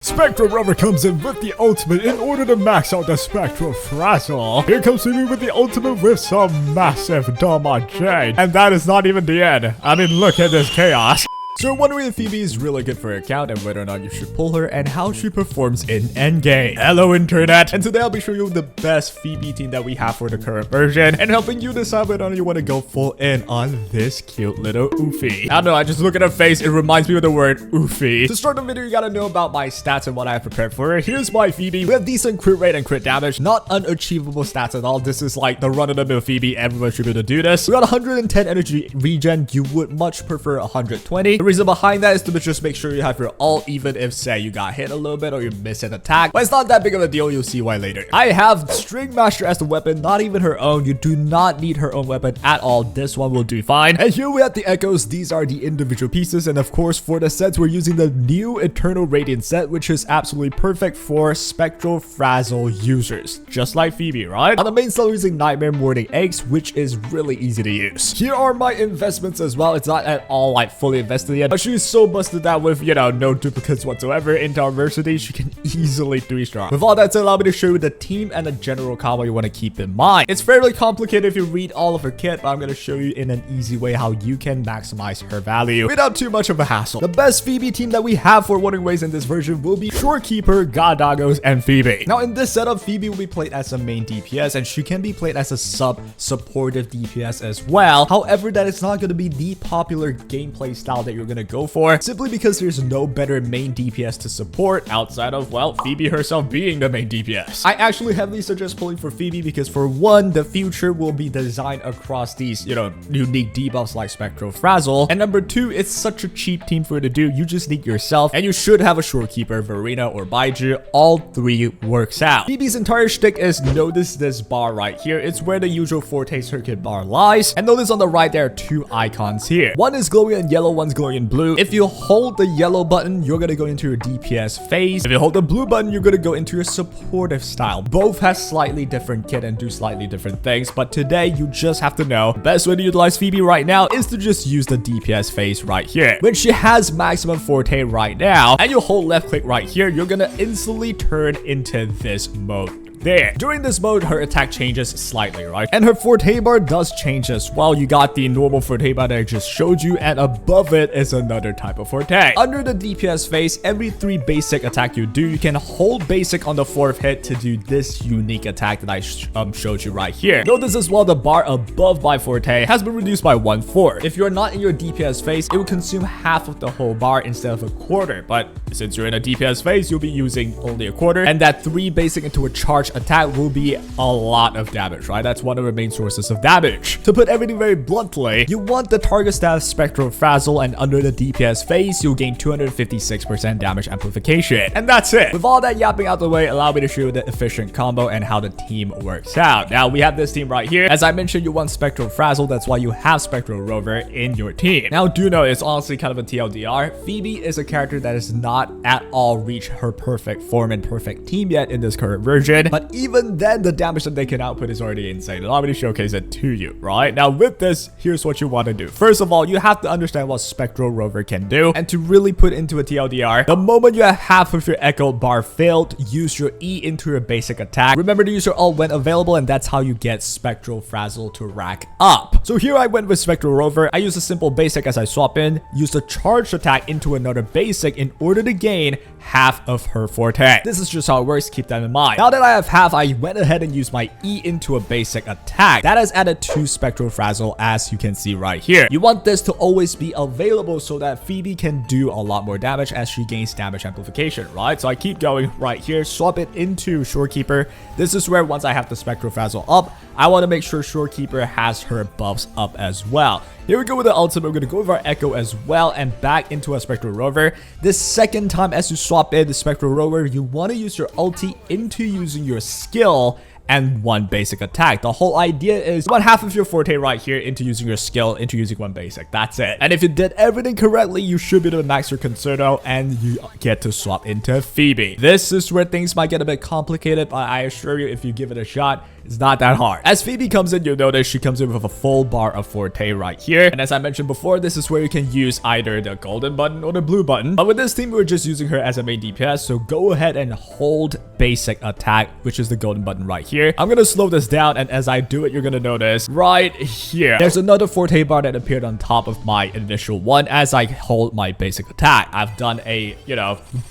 SPECTRO Rover comes in with the ultimate in order to max out the SPECTRO FRAZZLE. Here comes Phoebe with the ultimate with some massive damage. And that is not even the end. I mean, look at this chaos. So you're wondering if Phoebe is really good for your account and whether or not you should pull her and how she performs in endgame. Hello internet, and today I'll be showing you the best Phoebe team that we have for the current version and helping you decide whether or not you want to go full in on this cute little oofy. I don't know, I just look at her face, it reminds me of the word oofy. To start the video, you gotta know about my stats and what I have prepared for her. Here's my Phoebe. We have decent crit rate and crit damage, not unachievable stats at all. This is like the run-of-the-mill Phoebe, everyone should be able to do this. We got 110 energy regen, you would much prefer 120. The reason behind that is to just make sure you have your ult, even if say you got hit a little bit or you miss an attack, but it's not that big of a deal. You'll see why later. I have String Master as the weapon, not even her own. You do not need her own weapon at all. This one will do fine. And here we have the echoes. These are the individual pieces, and of course for the sets we're using the new Eternal Radiant set, which is absolutely perfect for SPECTRO FRAZZLE users, just like Phoebe, right? On the main slot we're using Nightmare Morning Eggs, which is really easy to use. Here are my investments as well. It's not at all like fully invested yet, but she's so busted that with, you know, no duplicates whatsoever into adversity, she can easily 3-star. With all that said, allow me to show you the team and the general combo you want to keep in mind. It's fairly complicated if you read all of her kit, but I'm going to show you in an easy way how you can maximize her value without too much of a hassle. The best Phoebe team that we have for Wuthering Waves in this version will be Shorekeeper, Godagos, and Phoebe. Now in this setup, Phoebe will be played as a main DPS, and she can be played as a sub-supportive DPS as well. However, that is not going to be the popular gameplay style that you're going to go for, simply because there's no better main DPS to support outside of, well, Phoebe herself being the main DPS. I actually heavily suggest pulling for Phoebe because, for one, the future will be designed across these, you know, unique debuffs like SPECTRO FRAZZLE, and number two, it's such a cheap team for you to do. You just need yourself, and you should have a Shorekeeper, Verena, or Baiju. All three works out. Phoebe's entire shtick is, notice this bar right here. It's where the usual Forte circuit bar lies, and notice on the right there are two icons here. One is glowing in yellow, one's glowing in blue. If you hold the yellow button, you're gonna go into your DPS phase. If you hold the blue button, you're gonna go into your supportive style. Both have slightly different kit and do slightly different things, but today you just have to know the best way to utilize Phoebe right now is to just use the DPS phase right here. When she has maximum Forte right now, and you hold left click right here, you're gonna instantly turn into this mode. There. During this mode, her attack changes slightly, right? And her Forte bar does change as well. You got the normal Forte bar that I just showed you, and above it is another type of Forte. Under the DPS phase, every 3 basic attack you do, you can hold basic on the 4th hit to do this unique attack that I showed you right here. Notice as well, the bar above my Forte has been reduced by 1/4. If you're not in your DPS phase, it will consume half of the whole bar instead of a quarter, but since you're in a DPS phase, you'll be using only a quarter, and that 3 basic into a charge attack will be a lot of damage, right? That's one of the main sources of damage. To put everything very bluntly, you want the target stat SPECTRO FRAZZLE, and under the DPS phase, you'll gain 256% damage amplification. And that's it. With all that yapping out the way, allow me to show you the efficient combo and how the team works out. Now, we have this team right here. As I mentioned, you want SPECTRO FRAZZLE, that's why you have SPECTRO Rover in your team. Now, do know it's honestly kind of a TLDR. Phoebe is a character that has not at all reached her perfect form and perfect team yet in this current version, but even then, the damage that they can output is already insane. Allow me to showcase it to you, right? Now, with this, here's what you want to do. First of all, you have to understand what SPECTRO Rover can do, and to really put into a TLDR, the moment you have half of your echo bar failed, use your E into your basic attack. Remember to use your ult when available, and that's how you get SPECTRO FRAZZLE to rack up. So here I went with SPECTRO Rover. I used a simple basic as I swap in, used a charged attack into another basic in order to gain half of her Forte. This is just how it works, keep that in mind. Now that I have half, I went ahead and used my E into a basic attack. That has added to SPECTRO FRAZZLE, as you can see right here. You want this to always be available so that Phoebe can do a lot more damage as she gains damage amplification, right? So I keep going right here, swap it into Shorekeeper. This is where once I have the SPECTRO FRAZZLE up, I want to make sure Shorekeeper has her buffs up as well. Here we go with the ultimate. We're going to go with our Echo as well and back into a SPECTRO Rover. This second time as you swap in the SPECTRO Rover, you want to use your ulti into using your skill and 1 basic attack. The whole idea is you want half of your Forte right here into using your skill, into using 1 basic. That's it. And if you did everything correctly, you should be able to max your Concerto and you get to swap into Phoebe. This is where things might get a bit complicated, but I assure you, if you give it a shot, It's not that hard. As Phoebe comes in, you'll notice she comes in with a full bar of forte right here. And as I mentioned before, this is where you can use either the golden button or the blue button. But with this team, we're just using her as a main DPS. So go ahead and hold basic attack, which is the golden button right here. I'm gonna slow this down, and as I do it, you're gonna notice right here, there's another forte bar that appeared on top of my initial one as I hold my basic attack. I've done a,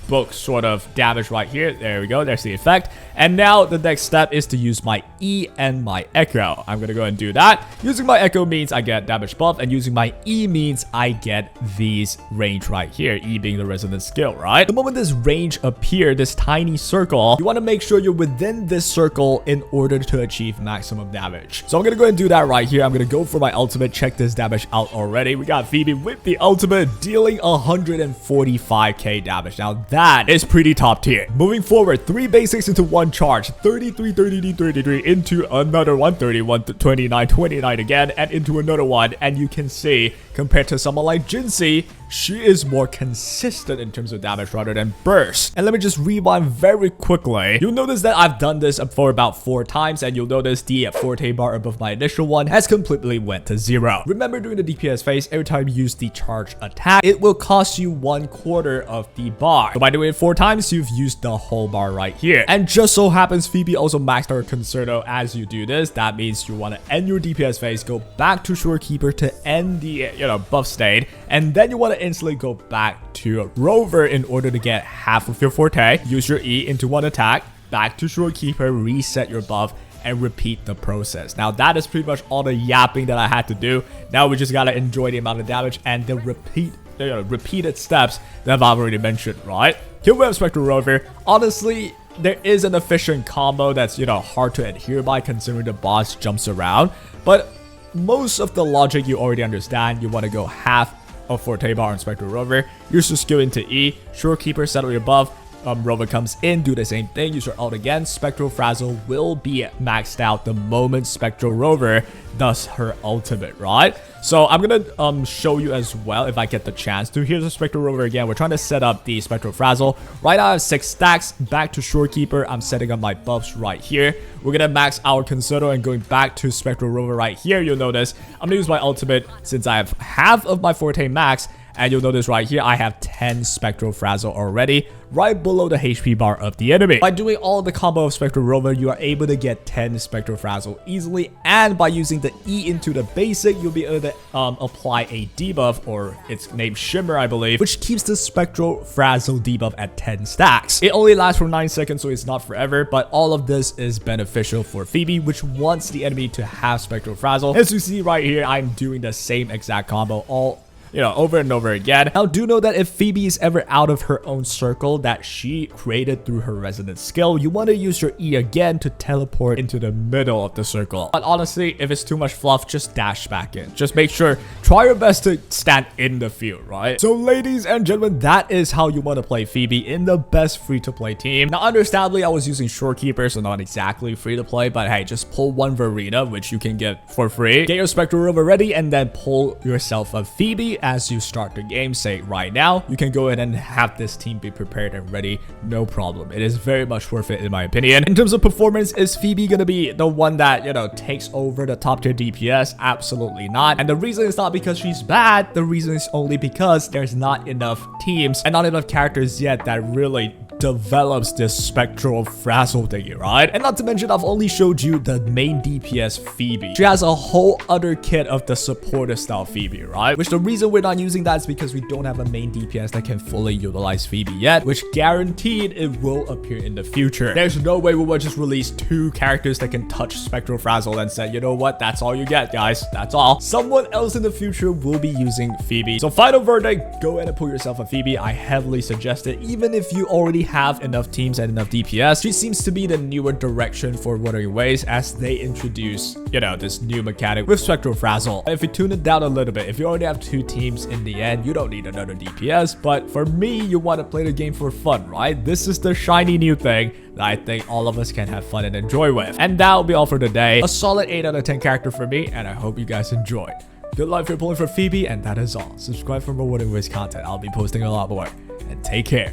book sort of damage right here. There we go. There's the effect. And now the next step is to use my E and my Echo. I'm gonna go and do that. Using my Echo means I get damage buff, and using my E means I get these range right here. E being the resonance skill, right? The moment this range appears, this tiny circle, you want to make sure you're within this circle in order to achieve maximum damage. So I'm gonna go and do that right here. I'm gonna go for my ultimate. Check this damage out already. We got Phoebe with the ultimate dealing 145k damage. Now that is pretty top tier. Moving forward, 3 basics into one charge, 33, 33, 33 into another one, 31, 29, 29 again, and into another one. And you can see, compared to someone like Jiyan, she is more consistent in terms of damage rather than burst. And let me just rewind very quickly. You'll notice that I've done this for about 4 times, and you'll notice the forte bar above my initial one has completely went to 0. Remember, during the DPS phase, every time you use the charge attack, it will cost you 1/4 of the bar. So by doing it 4 times, you've used the whole bar right here. And just so happens Phoebe also maxed her Concerto. As you do this, that means you want to end your DPS phase, go back to Shorekeeper to end the buff state, and then you want to instantly go back to Rover in order to get half of your forte. Use your E into one attack, back to Shorekeeper, reset your buff, and repeat the process. Now that is pretty much all the yapping that I had to do. Now we just gotta enjoy the amount of damage and the repeated steps that I've already mentioned, right? Here we have SPECTRO Rover. Honestly, there is an efficient combo that's hard to adhere by considering the boss jumps around, but most of the logic you already understand. You want to go half of forte bar on SPECTRO Rover, use your skill into E, Shorekeeper, settle your buff. Rover comes in, do the same thing, use your ult again. SPECTRO FRAZZLE will be maxed out the moment SPECTRO Rover does her ultimate, right? So I'm gonna show you as well if I get the chance to. Here's the SPECTRO Rover again. We're trying to set up the SPECTRO FRAZZLE. Right now I have 6 stacks. Back to Shorekeeper. I'm setting up my buffs right here. We're gonna max our Concerto and going back to SPECTRO Rover right here. You'll notice I'm gonna use my ultimate since I have half of my forte max. And you'll notice right here, I have 10 SPECTRO FRAZZLE already, right below the HP bar of the enemy. By doing all the combo of SPECTRO Rover, you are able to get 10 SPECTRO FRAZZLE easily. And by using the E into the basic, you'll be able to apply a debuff, or it's named Shimmer, I believe, which keeps the SPECTRO FRAZZLE debuff at 10 stacks. It only lasts for 9 seconds, so it's not forever, but all of this is beneficial for Phoebe, which wants the enemy to have SPECTRO FRAZZLE. As you see right here, I'm doing the same exact combo over and over again. Now do know that if Phoebe is ever out of her own circle that she created through her resonance skill, you want to use your E again to teleport into the middle of the circle. But honestly, if it's too much fluff, just dash back in. Just make sure, try your best to stand in the field, right? So ladies and gentlemen, that is how you want to play Phoebe in the best free-to-play team. Now understandably, I was using Shorekeeper, so not exactly free-to-play, but hey, just pull one Verena, which you can get for free. Get your SPECTRO Rover ready, and then pull yourself a Phoebe as you start the game. Say right now, you can go ahead and have this team be prepared and ready, no problem. It is very much worth it in my opinion. In terms of performance, is Phoebe gonna be the one that takes over the top tier DPS? Absolutely not. And the reason is not because she's bad, the reason is only because there's not enough teams and not enough characters yet that really develops this SPECTRO FRAZZLE thingy, right? And not to mention, I've only showed you the main DPS Phoebe. She has a whole other kit of the supportive style Phoebe, right? Which the reason we're not using that is because we don't have a main DPS that can fully utilize Phoebe yet, which guaranteed it will appear in the future. There's no way we will just release 2 characters that can touch SPECTRO FRAZZLE and say, you know what, that's all you get, guys. That's all. Someone else in the future will be using Phoebe. So final verdict, go ahead and pull yourself a Phoebe. I heavily suggest it, even if you already have enough teams and enough DPS. She seems to be the newer direction for Wuthering Waves as they introduce, this new mechanic with SPECTRO FRAZZLE. If you tune it down a little bit, if you already have 2 teams in the end, you don't need another DPS. But for me, you want to play the game for fun, right? This is the shiny new thing that I think all of us can have fun and enjoy with. And that will be all for today. A solid 8 out of 10 character for me, and I hope you guys enjoyed. Good luck if you're pulling for Phoebe, and that is all. Subscribe for more Wuthering Waves content. I'll be posting a lot more. And take care.